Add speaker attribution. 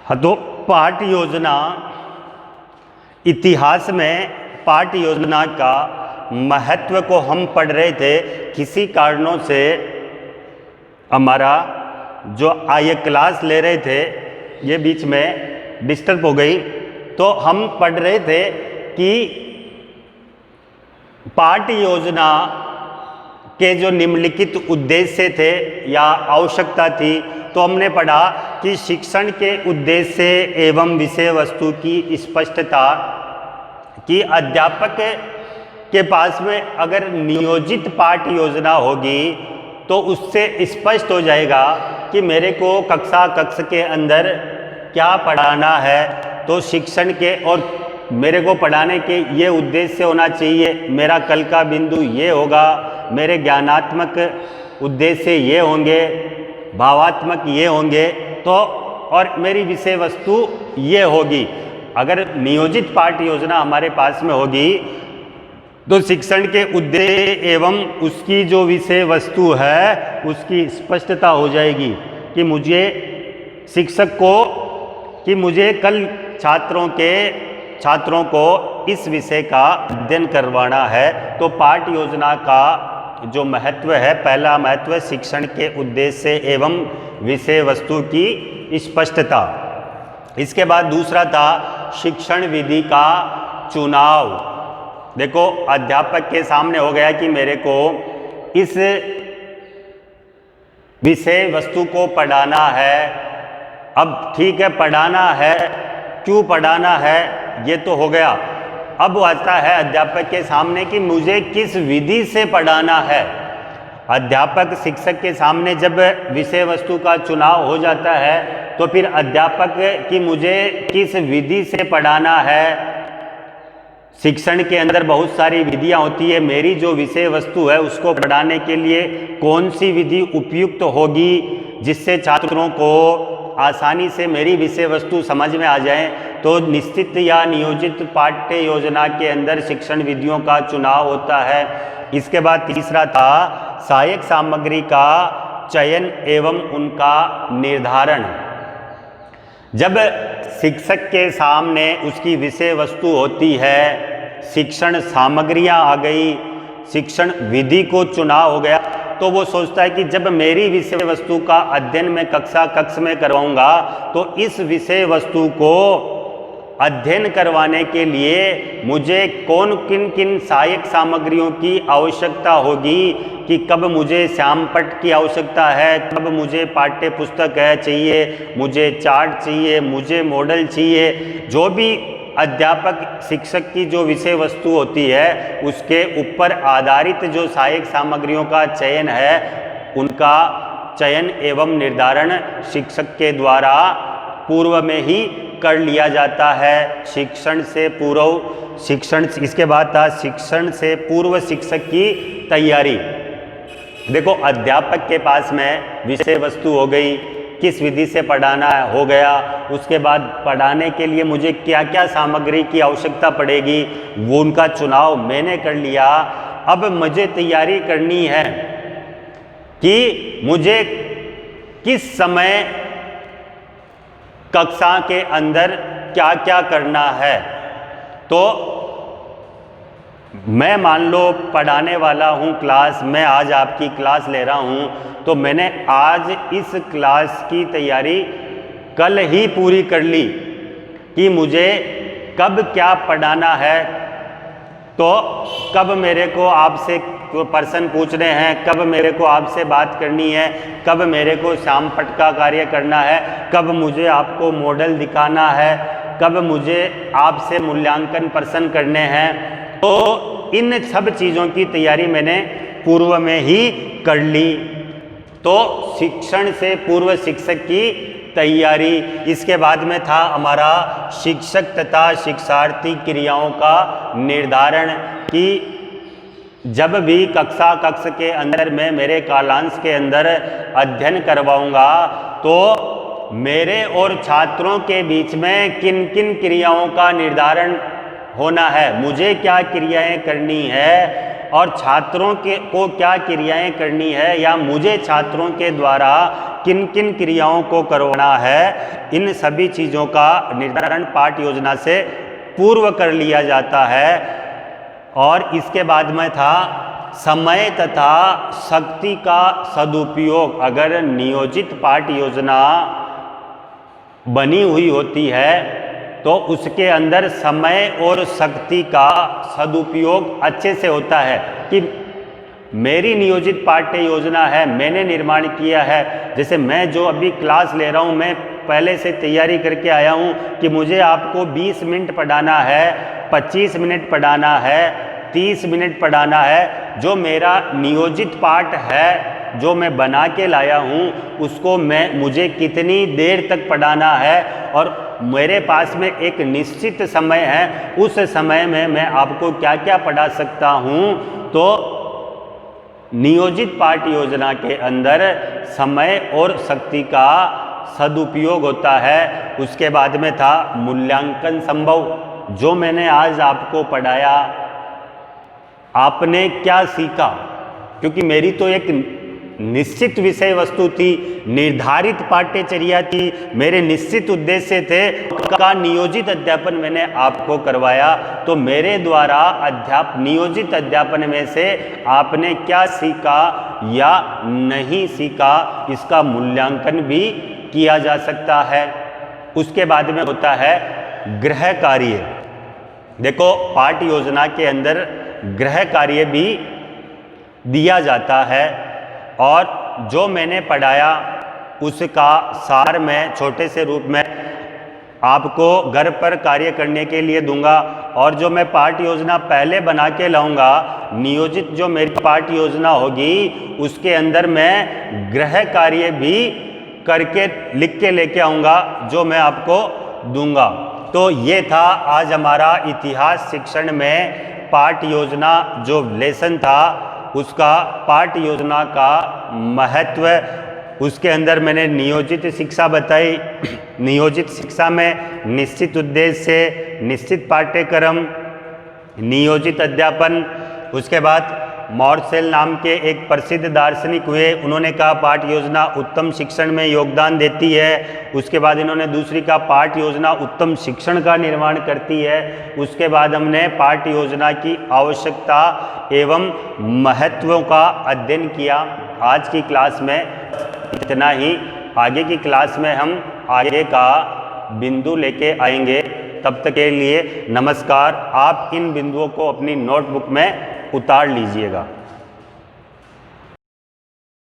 Speaker 1: हाँ, तो पाठ योजना, इतिहास में पाठ योजना का महत्व को हम पढ़ रहे थे। किसी कारणों से हमारा जो ये क्लास ले रहे थे ये बीच में डिस्टर्ब हो गई। तो हम पढ़ रहे थे कि पाठ योजना के जो निम्नलिखित उद्देश्य थे या आवश्यकता थी, तो हमने पढ़ा कि शिक्षण के उद्देश्य एवं विषय वस्तु की स्पष्टता, कि अध्यापक के पास में अगर नियोजित पाठ योजना होगी तो उससे स्पष्ट हो जाएगा कि मेरे को कक्षा के अंदर क्या पढ़ाना है। तो शिक्षण के और मेरे को पढ़ाने के ये उद्देश्य होना चाहिए, मेरा कल का बिंदु ये होगा, मेरे ज्ञानात्मक उद्देश्य ये होंगे, भावात्मक ये होंगे, तो और मेरी विषय वस्तु ये होगी। अगर नियोजित पाठ योजना हमारे पास में होगी तो शिक्षण के उद्देश्य एवं उसकी जो विषय वस्तु है उसकी स्पष्टता हो जाएगी कि मुझे शिक्षक को, कि मुझे कल छात्रों को इस विषय का अध्ययन करवाना है। तो पाठ योजना का जो महत्व है, पहला महत्व है शिक्षण के उद्देश्य एवं विषय वस्तु की स्पष्टता। इसके बाद दूसरा था शिक्षण विधि का चुनाव। देखो, अध्यापक के सामने हो गया कि मेरे को इस विषय वस्तु को पढ़ाना है। अब ठीक है, पढ़ाना है, क्यों पढ़ाना है ये तो हो गया। अब आता है अध्यापक के सामने कि मुझे किस विधि से पढ़ाना है। अध्यापक शिक्षक के सामने जब विषय वस्तु का चुनाव हो जाता है तो फिर अध्यापक कि मुझे किस विधि से पढ़ाना है। शिक्षण के अंदर बहुत सारी विधियां होती है, मेरी जो विषय वस्तु है उसको पढ़ाने के लिए कौन सी विधि उपयुक्त होगी जिससे छात्रों को आसानी से मेरी विषय वस्तु समझ में आ जाए। तो निश्चित या नियोजित पाठ्य योजना के अंदर शिक्षण विधियों का चुनाव होता है। इसके बाद तीसरा था सहायक सामग्री का चयन एवं उनका निर्धारण। जब शिक्षक के सामने उसकी विषय वस्तु होती है, शिक्षण सामग्रियां आ गई, शिक्षण विधि को चुनाव हो गया, तो वो सोचता है कि जब मेरी विषय वस्तु का अध्ययन मैं कक्षा में करवाऊंगा तो इस विषय वस्तु को अध्ययन करवाने के लिए मुझे किन किन सहायक सामग्रियों की आवश्यकता होगी, कि कब मुझे श्यामपट्ट की आवश्यकता है, कब मुझे पाठ्य पुस्तक चाहिए, मुझे चार्ट चाहिए, मुझे मॉडल चाहिए। जो भी अध्यापक शिक्षक की जो विषय वस्तु होती है उसके ऊपर आधारित जो सहायक सामग्रियों का चयन है, उनका चयन एवं निर्धारण शिक्षक के द्वारा पूर्व में ही कर लिया जाता है। शिक्षण से पूर्व शिक्षण, इसके बाद था शिक्षण से पूर्व शिक्षक की तैयारी। देखो, अध्यापक के पास में विषय वस्तु हो गई, किस विधि से पढ़ाना हो गया, उसके बाद पढ़ाने के लिए मुझे क्या क्या सामग्री की आवश्यकता पड़ेगी वो उनका चुनाव मैंने कर लिया। अब मुझे तैयारी करनी है कि मुझे किस समय कक्षा के अंदर क्या क्या करना है। तो मैं मान लो पढ़ाने वाला हूँ क्लास, मैं आज आपकी क्लास ले रहा हूँ, तो मैंने आज इस क्लास की तैयारी कल ही पूरी कर ली कि मुझे कब क्या पढ़ाना है। तो कब मेरे को आपसे प्रश्न पूछने हैं, कब मेरे को आपसे बात करनी है, कब मेरे को श्यामपट्ट का कार्य करना है, कब मुझे आपको मॉडल दिखाना है, कब मुझे आपसे मूल्यांकन प्रश्न करने हैं। तो इन सब चीज़ों की तैयारी मैंने पूर्व में ही कर ली। तो शिक्षण से पूर्व शिक्षक की तैयारी। इसके बाद में था हमारा शिक्षक तथा शिक्षार्थी क्रियाओं का निर्धारण, कि जब भी कक्षा के अंदर मैं मेरे कालांश के अंदर अध्ययन करवाऊंगा तो मेरे और छात्रों के बीच में किन किन क्रियाओं का निर्धारण होना है, मुझे क्या क्रियाएं करनी है और छात्रों को क्या क्रियाएं करनी है, या मुझे छात्रों के द्वारा किन किन क्रियाओं को करवाना है, इन सभी चीज़ों का निर्धारण पाठ योजना से पूर्व कर लिया जाता है। और इसके बाद में था समय तथा शक्ति का सदुपयोग। अगर नियोजित पाठ योजना बनी हुई होती है तो उसके अंदर समय और शक्ति का सदुपयोग अच्छे से होता है कि मेरी नियोजित पाठ्य योजना है, मैंने निर्माण किया है। जैसे मैं जो अभी क्लास ले रहा हूँ, मैं पहले से तैयारी करके आया हूँ कि मुझे आपको 20 मिनट पढ़ाना है, 25 मिनट पढ़ाना है, 30 मिनट पढ़ाना है। जो मेरा नियोजित पाठ है, जो मैं बना के लाया हूँ, उसको मुझे कितनी देर तक पढ़ाना है और मेरे पास में एक निश्चित समय है, उस समय में मैं आपको क्या क्या पढ़ा सकता हूँ। तो नियोजित पाठ योजना के अंदर समय और शक्ति का सदुपयोग होता है। उसके बाद में था मूल्यांकन संभव। जो मैंने आज आपको पढ़ाया, आपने क्या सीखा, क्योंकि मेरी तो एक निश्चित विषय वस्तु थी, निर्धारित पाठ्यचर्या थी, मेरे निश्चित उद्देश्य थे, का नियोजित अध्यापन मैंने आपको करवाया। तो मेरे द्वारा नियोजित अध्यापन में से आपने क्या सीखा या नहीं सीखा, इसका मूल्यांकन भी किया जा सकता है। उसके बाद में होता है गृह कार्य। देखो, पाठ योजना के अंदर गृह कार्य भी दिया जाता है और जो मैंने पढ़ाया उसका सार मैं छोटे से रूप में आपको घर पर कार्य करने के लिए दूंगा। और जो मैं पाठ योजना पहले बना के लाऊंगा, नियोजित जो मेरी पाठ योजना होगी, उसके अंदर मैं गृह कार्य भी करके लिख के लेके आऊँगा, जो मैं आपको दूंगा। तो ये था आज हमारा इतिहास शिक्षण में पाठ योजना जो लेसन था, उसका पाठ योजना का महत्व। उसके अंदर मैंने नियोजित शिक्षा बताई। नियोजित शिक्षा में निश्चित उद्देश्य, निश्चित पाठ्यक्रम, नियोजित अध्यापन। उसके बाद मॉर्सेल नाम के एक प्रसिद्ध दार्शनिक हुए, उन्होंने कहा पाठ योजना उत्तम शिक्षण में योगदान देती है। उसके बाद इन्होंने दूसरी कहा पाठ योजना उत्तम शिक्षण का निर्माण करती है। उसके बाद हमने पाठ योजना की आवश्यकता एवं महत्वों का अध्ययन किया। आज की क्लास में इतना ही। आगे की क्लास में हम आगे का बिंदु लेके आएंगे। तब तक के लिए नमस्कार। आप इन बिंदुओं को अपनी नोटबुक में उतार लीजिएगा।